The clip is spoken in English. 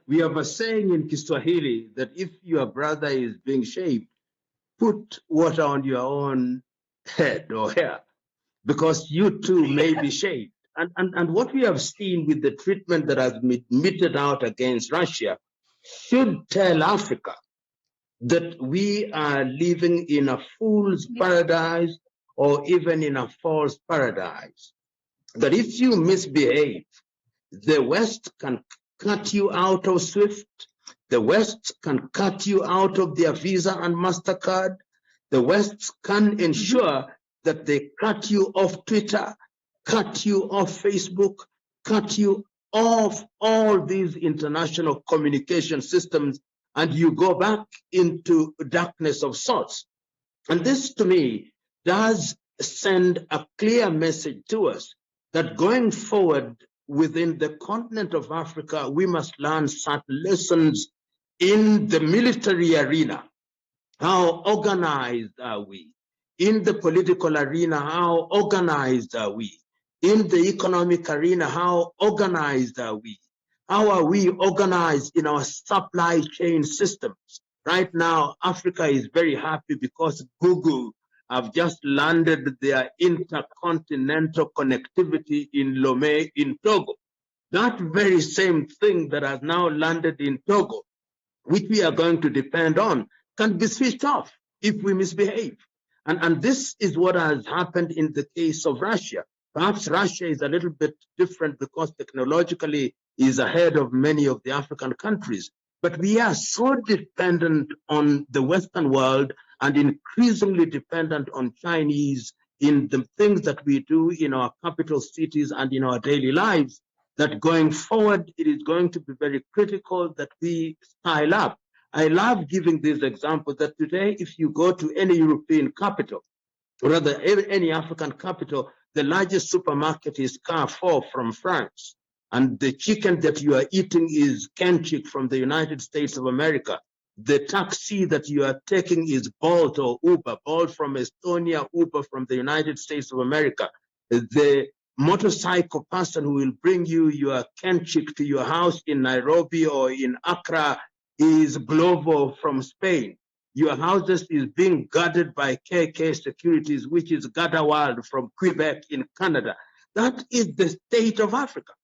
We have a saying in Kiswahili that if your brother is being shaved, put water on your own head or hair, because you too may be shaved. And what we have seen with the treatment that has been meted out against Russia should tell Africa that we are living in a fool's paradise or even in a false paradise. That if you misbehave, the West can cut you out of SWIFT. The West can cut you out of their Visa and MasterCard. The West can ensure that they cut you off Twitter, cut you off Facebook, cut you off all these international communication systems, and you go back into darkness of sorts. And this, to me, does send a clear message to us that going forward within the continent of Africa, we must learn certain lessons in the military arena. How organized are we? In the political arena, how organized are we? In the economic arena, how organized are we? How are we organized in our supply chain systems? Right now, Africa is very happy because Google have just landed their intercontinental connectivity in Lomé in Togo. That very same thing that has now landed in Togo, which we are going to depend on, can be switched off if we misbehave. And this is what has happened in the case of Russia. Perhaps Russia is a little bit different because technologically is ahead of many of the African countries. But we are so dependent on the Western world and increasingly dependent on Chinese in the things that we do in our capital cities and in our daily lives, that going forward, it is going to be very critical that we style up. I love giving this example that today, if you go to any European capital, or rather any African capital, the largest supermarket is Carrefour from France. And the chicken that you are eating is Kenchik from the United States of America. The taxi that you are taking is Bolt or Uber, Bolt from Estonia, Uber from the United States of America. The motorcycle person who will bring you your Kenchik to your house in Nairobi or in Accra is Glovo from Spain. Your houses is being guarded by KK Securities, which is Gadaworld from Quebec in Canada. That is the state of Africa.